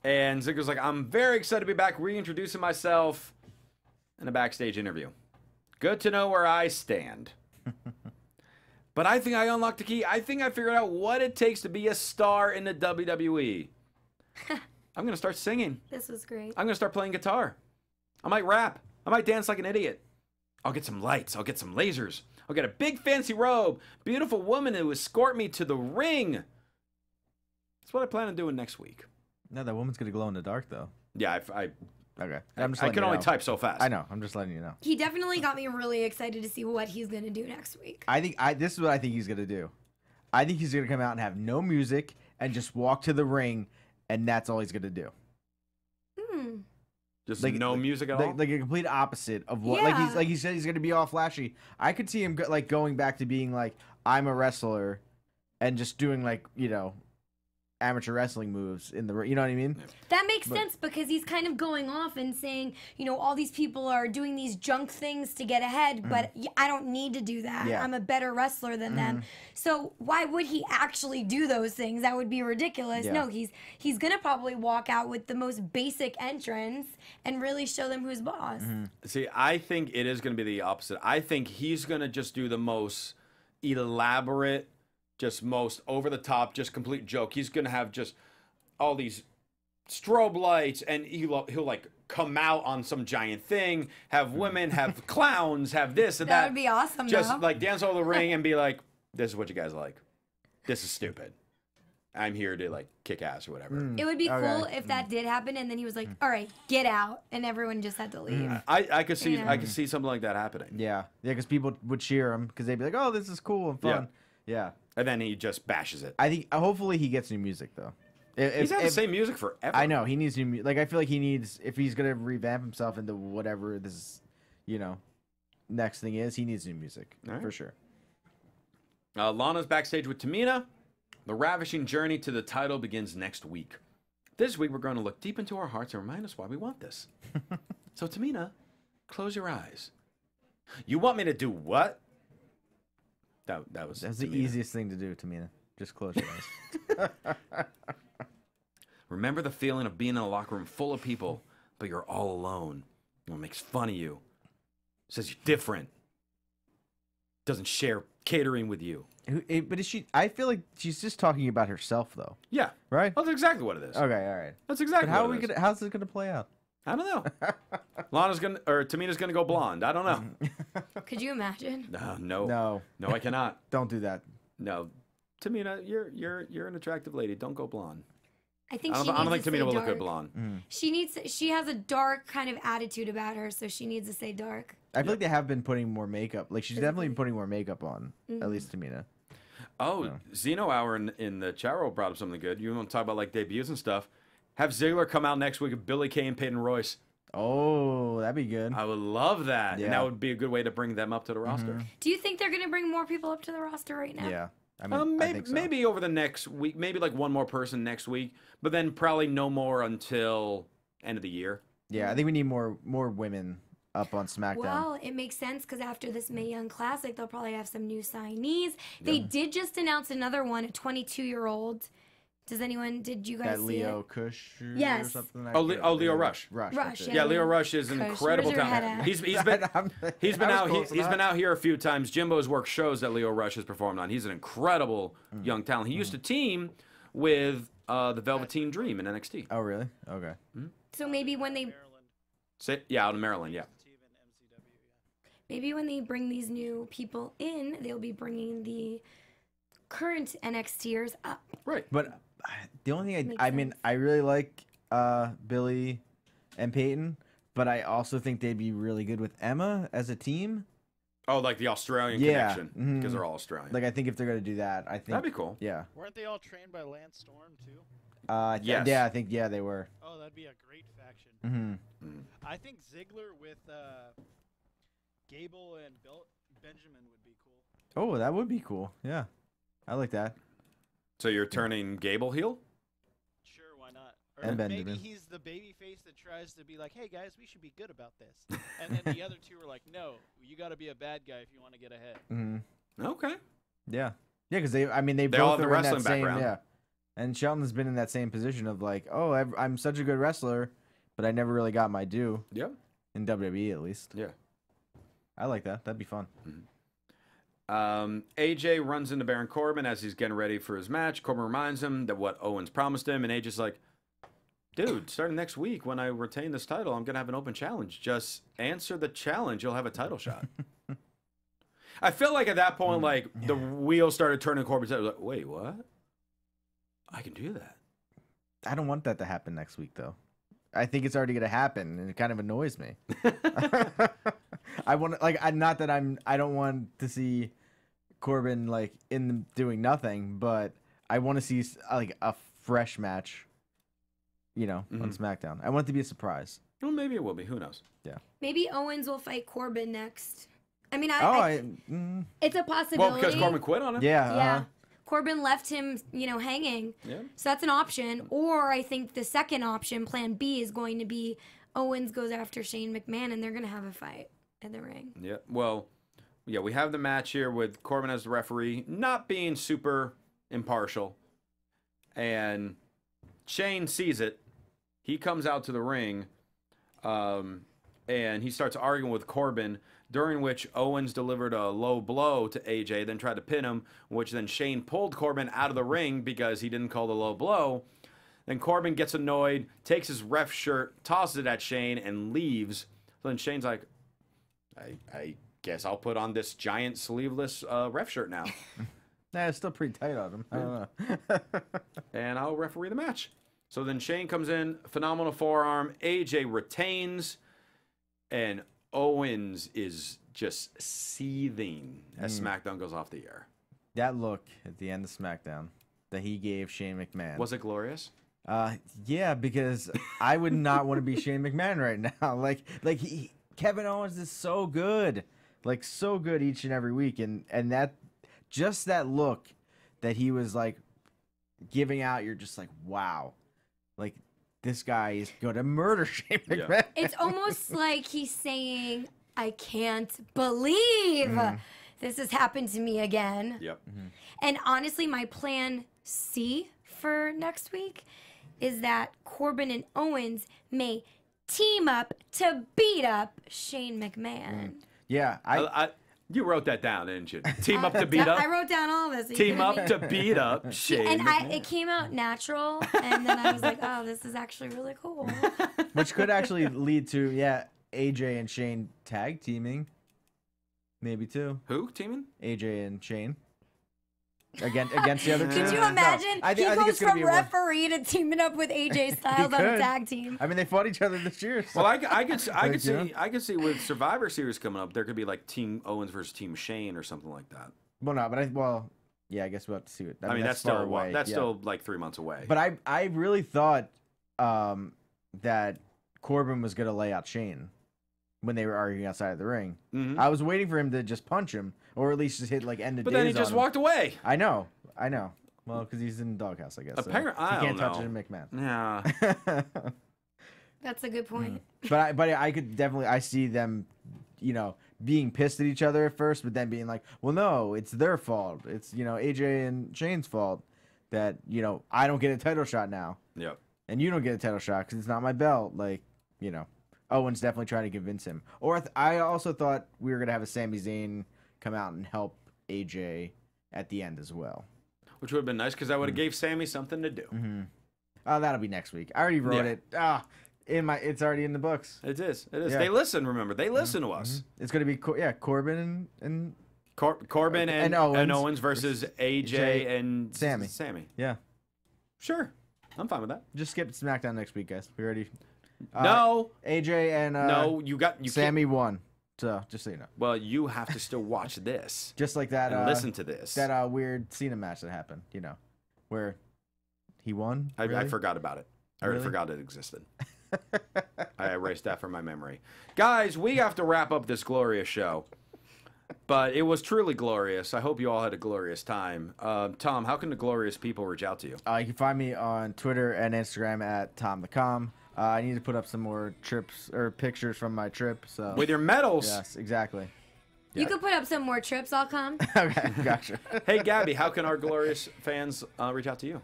And Ziggler's like, I'm very excited to be back, reintroducing myself in a backstage interview. Good to know where I stand. But I think I unlocked the key. I think I figured out what it takes to be a star in the WWE. I'm going to start singing. This was great. I'm going to start playing guitar. I might rap. I might dance like an idiot. I'll get some lights. I'll get some lasers. I'll get a big fancy robe. Beautiful woman to escort me to the ring. That's what I plan on doing next week. No, that woman's gonna glow in the dark though. Yeah, Okay. I can only type so fast. I know. I'm just letting you know. He definitely got me really excited to see what he's going to do next week. This is what I think he's gonna do. I think he's gonna come out and have no music and just walk to the ring, and that's all he's gonna do. Just no music at all? Like a complete opposite of what Yeah. like he said he's gonna be all flashy. I could see him going back to being like, I'm a wrestler, and just doing like, you know, amateur wrestling moves in the, you know what I mean? That makes sense because he's kind of going off and saying, you know, all these people are doing these junk things to get ahead, but I don't need to do that. Yeah. I'm a better wrestler than them. So why would he actually do those things? That would be ridiculous. Yeah. No, he's going to probably walk out with the most basic entrance and really show them who's boss. See, I think it is going to be the opposite. I think he's going to just do the most elaborate, just most over the top, just complete joke. He's going to have just all these strobe lights, and he'll like come out on some giant thing, have women, have clowns, have this and that. That would be awesome, Just though. like dance over the ring and be like, this is what you guys like. This is stupid. I'm here to like kick ass or whatever. It would be Okay. cool if that did happen, and then he was like, "All right, get out," and everyone just had to leave. I could see Yeah. I could see something like that happening. Yeah, because people would cheer him because they'd be like, oh, this is cool and fun. Yeah. And then he just bashes it. I think hopefully he gets new music though. He's had the same music forever. I know he needs new music. Like I feel like he needs, if he's gonna revamp himself into whatever this, you know, next thing is, he needs new music All right. for sure. Lana's backstage with Tamina. The ravishing journey to the title begins next week. This week, we're going to look deep into our hearts and remind us why we want this. So, Tamina, close your eyes. You want me to do what? That was That's the Tamina. easiest thing to do, Tamina. Just close your eyes. Remember the feeling of being in a locker room full of people, but you're all alone. No one makes fun of you. Says you're different. Doesn't share catering with you. But is she? I feel like she's just talking about herself, though. Yeah. Right? That's exactly what it is. Okay, all right. That's exactly But how are what we it is. gonna? How's it gonna play out? I don't know. Tamina's gonna go blonde. I don't know. Could you imagine? No, I cannot. Don't do that. No, Tamina, you're an attractive lady. Don't go blonde. I think I she don't needs think to Tamina will stay look good dark. blonde. She has a dark kind of attitude about her, so she needs to stay dark. I feel like they have been putting more makeup. Like she's definitely been putting more makeup on. At least Tamina. Oh, Zeno Hour in the chat room brought up something good. You want to talk about like debuts and stuff? Have Ziggler come out next week with Billy Kay and Peyton Royce. Oh, that'd be good. I would love that, Yeah. and that would be a good way to bring them up to the roster. Do you think they're going to bring more people up to the roster right now? Yeah. I mean, I think so. Maybe over the next week, maybe like one more person next week, but then probably no more until end of the year. Yeah, I think we need more women up on SmackDown. Well, it makes sense because after this Mae Young Classic, they'll probably have some new signees. They did just announce another one, a 22-year-old. Did you guys That see Leo it? Kush or Yes. something? Leo Rush. Rush. Rush, that's it. Yeah, Leo Rush is an Kush, incredible where's your head talent. at? He's been He's been out here a few times. Jimbo's worked shows that Leo Rush has performed on. He's an incredible young talent. He used to team with the Velveteen Dream in NXT. Oh, really? Okay. So maybe when they Maryland. Out in Maryland, yeah. Steve and MCW, yeah. maybe when they bring these new people in, they'll be bringing the current NXTers up. Right. But the only thing Makes I mean, sense. I really like Billy and Peyton, but I also think they'd be really good with Emma as a team. Oh, like the Australian Yeah, connection because they're all Australian. Like I think if they're gonna do that, I think That'd be cool. Yeah. Weren't they all trained by Lance Storm too? Yes. Yeah, I think they were. Oh, that'd be a great faction. Mm-hmm. I think Ziggler with Gable and Benjamin would be cool. Oh, that would be cool. Yeah, I like that. So you're turning Gable heel? Sure, why not? And maybe Benjamin. he's the baby face that tries to be like, hey, guys, we should be good about this. And then the other two were like, no, you got to be a bad guy if you want to get ahead. Mm-hmm. Okay. Yeah. Yeah, because they They both all have the are in that wrestling same, background. yeah. And Shelton's been in that same position of like, oh, I'm such a good wrestler, but I never really got my due. Yep. In WWE, at least. Yeah. I like that. That'd be fun. AJ runs into Baron Corbin as he's getting ready for his match. Corbin reminds him that what Owens promised him, and AJ's like, dude, starting next week when I retain this title, I'm going to have an open challenge. Just answer the challenge. You'll have a title shot. I feel like at that point, like, the wheels started turning Corbin's head. Like, wait, what? I can do that. I don't want that to happen next week, though. I think it's already going to happen, and it kind of annoys me. I want like I don't want to see Corbin like in doing nothing, but I want to see like a fresh match, on SmackDown. I want it to be a surprise. Well, maybe it will be. Who knows? Yeah. Maybe Owens will fight Corbin next. I mean, it's a possibility. Well, because Corbin quit on him. Yeah. Yeah. Corbin left him, hanging. Yeah. So that's an option. Or I think the second option, plan B, is going to be Owens goes after Shane McMahon and they're going to have a fight in the ring. Yeah. Well, yeah, we have the match here with Corbin as the referee, not being super impartial. And Shane sees it. He comes out to the ring, and he starts arguing with Corbin, during which Owens delivered a low blow to AJ, then tried to pin him, which then Shane pulled Corbin out of the ring because he didn't call the low blow. Then Corbin gets annoyed, takes his ref shirt, tosses it at Shane, and leaves. So then Shane's like, I guess I'll put on this giant sleeveless ref shirt now. Nah, it's still pretty tight on him. I don't know. And I'll referee the match. So then Shane comes in, phenomenal forearm. AJ retains, and Owens is just seething as SmackDown goes off the air. That look at the end of SmackDown that he gave Shane McMahon. Was it glorious? Yeah, because I would not want to be Shane McMahon right now. Kevin Owens is so good. Like, so good each and every week. And that, just that look that he was, like, giving out, you're just like, wow. Like, this guy is going to murder Shane McMahon. Yeah. It's almost like he's saying, I can't believe this has happened to me again. Yep. And honestly, my plan C for next week is that Corbin and Owens may team up to beat up Shane McMahon. Yeah, you wrote that down, didn't you? Team up to beat up. I wrote down all of this. Team up to beat up Shane. And it came out natural, and then I was like, oh, this is actually really cool. which could actually lead to, AJ and Shane tag teaming. Maybe too. Who teaming? AJ and Shane. Against the other two. Could you imagine? I He think goes it's gonna from be a one- referee to teaming up with AJ Styles on a could. tag team. I mean, they fought each other this year. So. Well, I could you know? see with Survivor Series coming up, there could be like Team Owens versus Team Shane or something like that. Well, no, but I guess we'll have to see it. I mean, that's far still away. That's yeah. still like 3 months away. But I really thought that Corbin was gonna lay out Shane when they were arguing outside of the ring. Mhm. I was waiting for him to just punch him, or at least just hit like end of But days then he on just him. walked away. I know. Well, because he's in the doghouse, I guess. Apparently, so I he can't don't touch know. it in McMahon. Yeah. That's a good point. But I could definitely I see them, being pissed at each other at first, but then being like, well, no, it's their fault. It's AJ and Shane's fault that I don't get a title shot now, Yep. and you don't get a title shot because it's not my belt. Like Owen's definitely trying to convince him. Or I also thought we were gonna have a Sami Zayn come out and help AJ at the end as well. Which would have been nice because I would have gave Sammy something to do. Oh, that'll be next week. I already wrote Yeah. it. It's already in the books. It is. It is. Yeah. They listen. Remember, they listen to us. It's gonna be Corbin and Corbin and Owens versus AJ and Sammy. Yeah. Sure, I'm fine with that. Just skip SmackDown next week, guys. We already. No. AJ and No, you Sammy won. So just so you know, Well, you have to still watch this just like that. and listen to this. That weird Cena match that happened. Where he won. I Really? forgot about it. I already Really? forgot it existed. I erased that from my memory. Guys, we have to wrap up this glorious show. But it was truly glorious. I hope you all had a glorious time. Tom, how can the glorious people reach out to you? You can find me on Twitter and Instagram at TomTheCom. I need to put up some more trips or pictures from my trip. So With your medals. yes, exactly. You could put up some more trips. I'll come. Okay, gotcha. Hey, Gabby, how can our glorious fans reach out to you?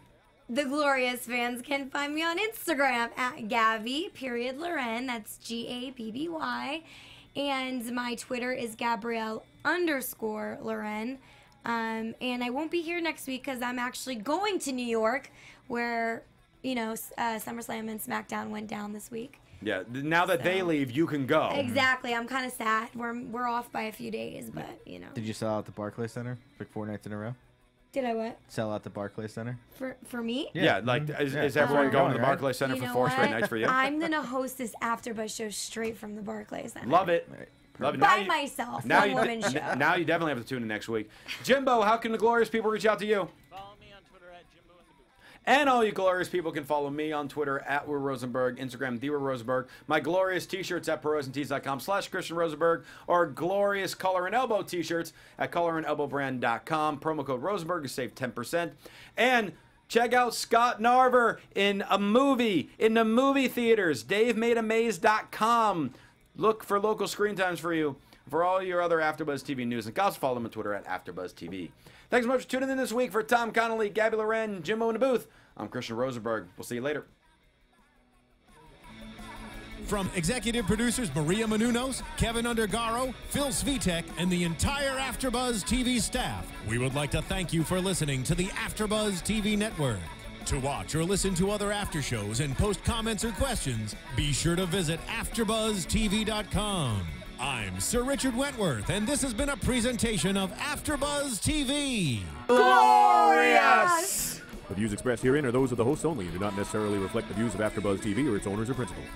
The glorious fans can find me on Instagram at Gabby.Loren. That's Gabby. And my Twitter is Gabrielle_Loren. And I won't be here next week because I'm actually going to New York where, SummerSlam and SmackDown went down this week. Yeah, now that they leave, you can go. Exactly. I'm kind of sad. We're off by a few days, but, Did you sell out the Barclays Center like 4 nights in a row? Did I what? Sell out the Barclays Center? For me? Yeah, is everyone going to the Barclays Center for 4 straight nights for you? I'm going to host this AfterBuzz show straight from the Barclays Center. Love it. Love it. By myself. One-woman show. Now you definitely have to tune in next week. Jimbo, how can the glorious people reach out to you? Follow me on Twitter at Jimbo in the Booth. And all you glorious people can follow me on Twitter at Will Rosenberg, Instagram Rosenberg. My glorious t-shirts at ProWrestlingTees.com/Christian Rosenberg, or glorious Collar and Elbow t-shirts at collarandelbowbrand.com. Promo code Rosenberg to save 10%. And check out Scott Narver in a movie in the movie theaters. DaveMadeAmaze.com. Look for local screen times for you. For all your other AfterBuzz TV news, and also follow them on Twitter at AfterBuzz TV. Thanks so much for tuning in this week. For Tom Connolly, Gabby Loren, Jimbo in the booth, I'm Christian Rosenberg. We'll see you later. From executive producers Maria Menounos, Kevin Undergaro, Phil Svitek, and the entire AfterBuzz TV staff, we would like to thank you for listening to the AfterBuzz TV network. To watch or listen to other after shows and post comments or questions, be sure to visit AfterBuzzTV.com. I'm Sir Richard Wentworth, and this has been a presentation of AfterBuzz TV. Glorious! The views expressed herein are those of the hosts only and do not necessarily reflect the views of AfterBuzz TV or its owners or principals.